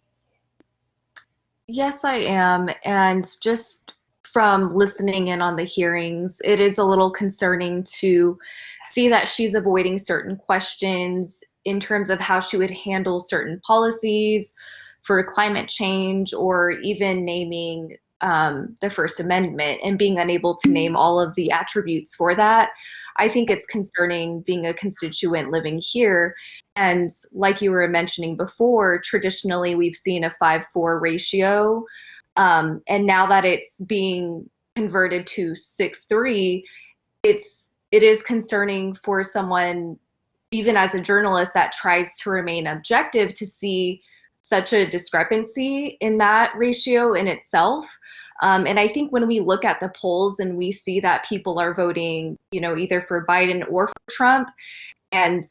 Yes, I am. And just from listening in on the hearings, it is a little concerning to see that she's avoiding certain questions in terms of how she would handle certain policies for climate change, or even naming the First Amendment, and being unable to name all of the attributes for that. I think it's concerning, being a constituent living here. And like you were mentioning before, traditionally we've seen a 5-4 ratio. And now that it's being converted to 6-3, it is concerning for someone, even as a journalist that tries to remain objective, to see such a discrepancy in that ratio in itself. And I think when we look at the polls and we see that people are voting, either for Biden or for Trump, and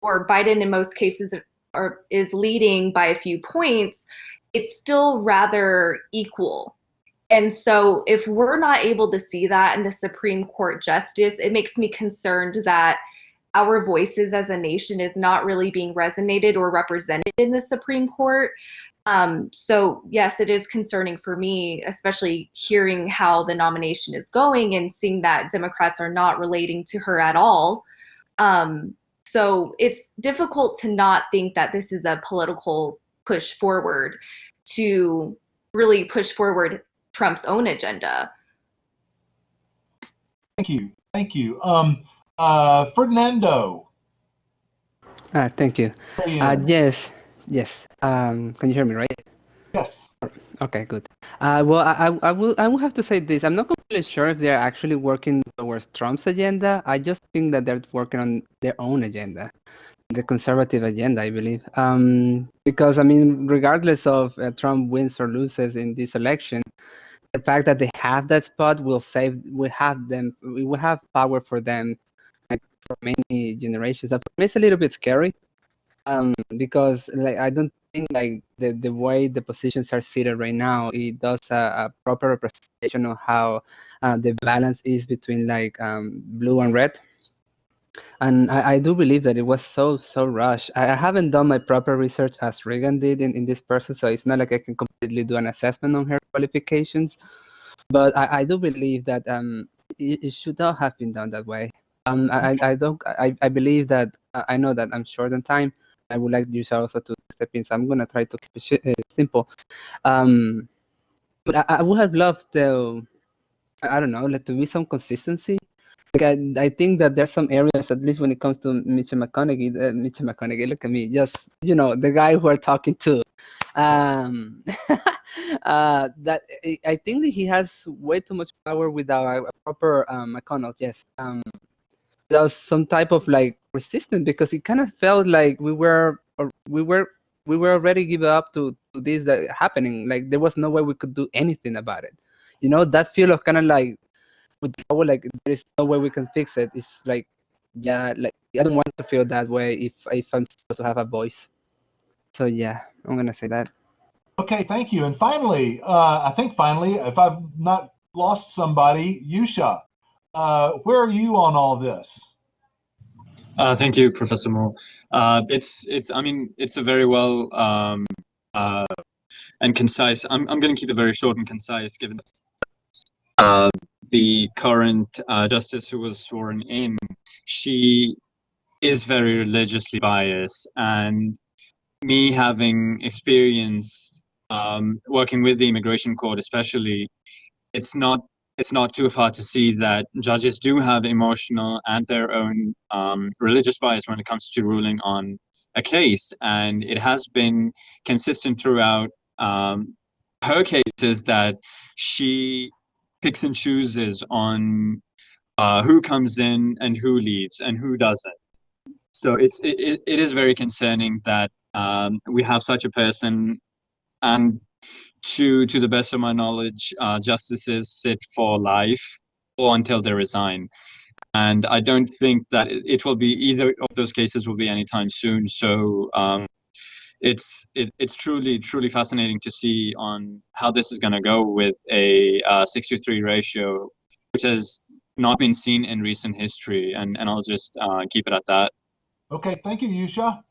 or Biden in most cases is leading by a few points, it's still rather equal. And so if we're not able to see that in the Supreme Court justice, it makes me concerned that our voices as a nation is not really being resonated or represented in the Supreme Court. So yes, it is concerning for me, especially hearing how the nomination is going and seeing that Democrats are not relating to her at all. So it's difficult to not think that this is a political push forward to really push forward Trump's own agenda. Thank you. Ferdinando. Thank you. Yes. Can you hear me, right? Yes. Okay, good. Well, I will have to say this. I'm not completely sure if they're actually working towards Trump's agenda. I just think that they're working on their own agenda, the conservative agenda, I believe. Because regardless of Trump wins or loses in this election, the fact that they have that spot will have power for them, like, for many generations. For me, it's a little bit scary. Because I don't think the way the positions are seated right now, it does a proper representation of how the balance is between blue and red. And I do believe that it was so rushed. I haven't done my proper research as Reagan did in this person, so it's not like I can completely do an assessment on her qualifications. But I do believe that it should not have been done that way. I believe that I know that I'm short on time. I would like you also to step in, so I'm gonna try to keep it simple. But I would have loved to, I don't know, to be some consistency. I think that there's some areas, at least when it comes to Mitch McConaughey, look at me, just the guy who we're talking to. That I think that he has way too much power without a proper McConnell. Yes. There was some type of like resistance because it kind of felt like we were already give up to this that happening. Like there was no way we could do anything about it. You know, that feel of kind of like withdrawal, like there is no way we can fix it. It's like, yeah, like I don't want to feel that way if I'm supposed to have a voice. So yeah, I'm gonna say that. Okay, thank you. And finally, I think finally, if I've not lost somebody, Yusha, where are you on all this? Thank you, Professor Moore. I mean, it's a very well and concise. I'm going to keep it very short and concise, given the current justice who was sworn in. She is very religiously biased, and me having experienced working with the immigration court, especially, it's not too far to see that judges do have emotional and their own religious bias when it comes to ruling on a case, and it has been consistent throughout her cases that she picks and chooses on who comes in and who leaves and who doesn't. So it is very concerning that we have such a person, and to the best of my knowledge, justices sit for life or until they resign. And I don't think that it will be either of those cases will be anytime soon. So it's truly fascinating to see on how this is going to go with a 6-3 ratio, which has not been seen in recent history. And I'll just keep it at that. Okay, thank you, Yusha.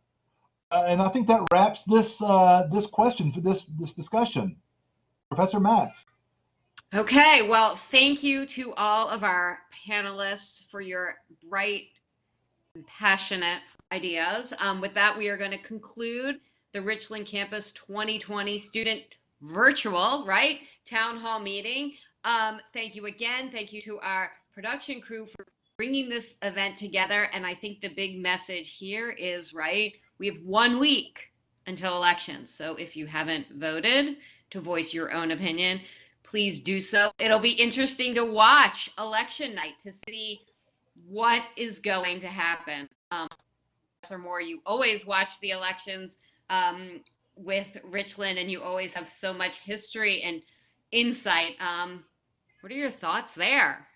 And I think that wraps this this question for this discussion. Professor Matz. Okay, well, thank you to all of our panelists for your bright and passionate ideas. With that, we are going to conclude the Richland Campus 2020 Student Virtual, right, Town Hall meeting. Thank you again. Thank you to our production crew for bringing this event together. And I think the big message here is, right, we have 1 week until elections. So if you haven't voted to voice your own opinion, please do so. It'll be interesting to watch election night to see what is going to happen. Professor Moore, you always watch the elections with Richland, and you always have so much history and insight. What are your thoughts there?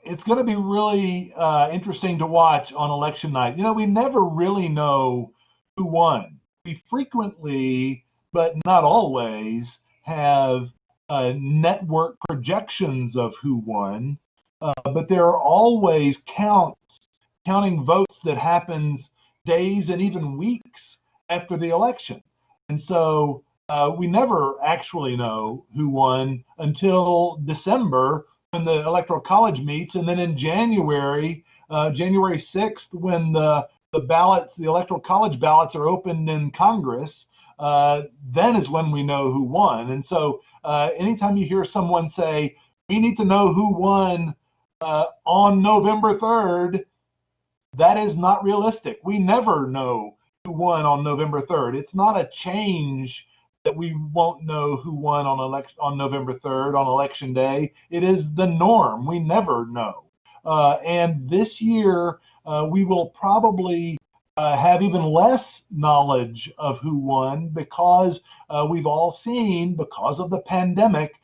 It's going to be really interesting to watch on election night. You know, we never really know who won. We frequently, but not always, have network projections of who won, but there are always counting votes that happens days and even weeks after the election. And so we never actually know who won until December when the Electoral College meets, and then in January 6th, when the ballots, the Electoral College ballots are opened in Congress, then is when we know who won. And so anytime you hear someone say, we need to know who won on November 3rd, that is not realistic. We never know who won on November 3rd. It's not a change that we won't know who won on November 3rd on election day. It is the norm. We never know. And this year, we will probably have even less knowledge of who won because we've all seen, because of the pandemic,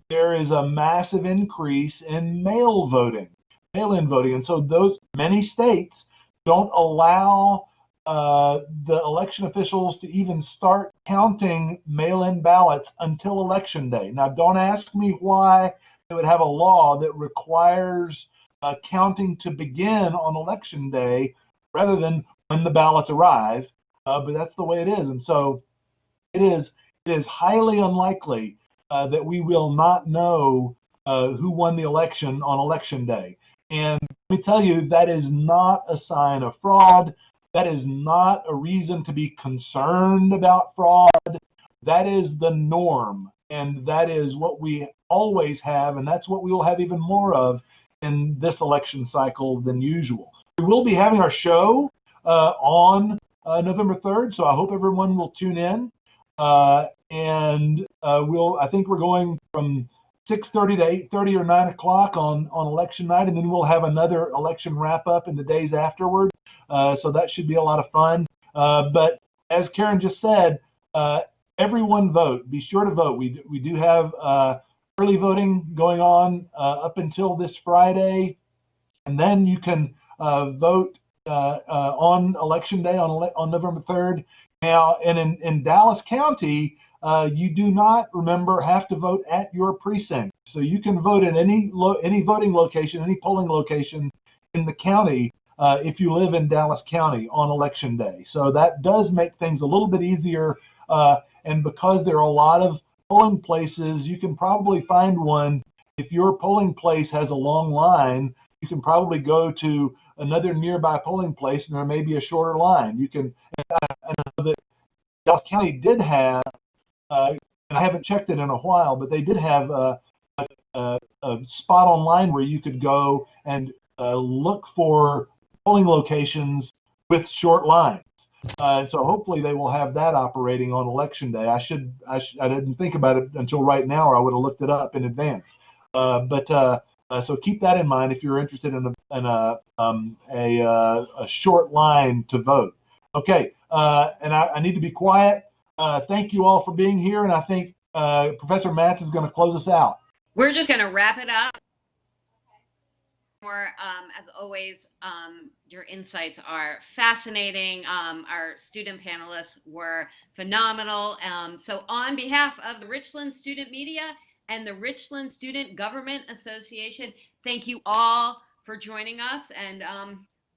there is a massive increase in mail-in voting. And so those many states don't allow the election officials to even start counting mail-in ballots until election day. Now, don't ask me why they would have a law that requires counting to begin on election day rather than when the ballots arrive, but that's the way it is. And so it is highly unlikely that we will not know who won the election on election day. And let me tell you, that is not a sign of fraud. That is not a reason to be concerned about fraud. That is the norm, and that is what we always have, and that's what we will have even more of in this election cycle than usual. We will be having our show on November 3rd, so I hope everyone will tune in. I think we're going from 6:30 to 8:30 or 9 o'clock on election night, and then we'll have another election wrap up in the days afterward. So that should be a lot of fun. But as Karen just said, everyone vote. Be sure to vote. We do have early voting going on up until this Friday, and then you can vote on election day on November 3rd. Now, and in Dallas County, you do not, remember, have to vote at your precinct. So you can vote in any voting location, any polling location in the county if you live in Dallas County on election day. So that does make things a little bit easier. And because there are a lot of polling places, you can probably find one. If your polling place has a long line, you can probably go to another nearby polling place and there may be a shorter line. You can, I know that Dallas County did have, and I haven't checked it in a while, but they did have a spot online where you could go and look for polling locations with short lines. So hopefully they will have that operating on election day. I didn't think about it until right now, or I would have looked it up in advance. So keep that in mind if you're interested in a short line to vote. Okay, and I need to be quiet. Thank you all for being here, and I think Professor Matz is going to close us out. We're just going to wrap it up. As always, your insights are fascinating. Our student panelists were phenomenal. So on behalf of the Richland Student Media and the Richland Student Government Association, thank you all for joining us, and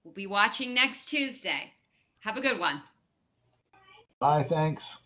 we'll be watching next Tuesday. Have a good one. Bye, thanks.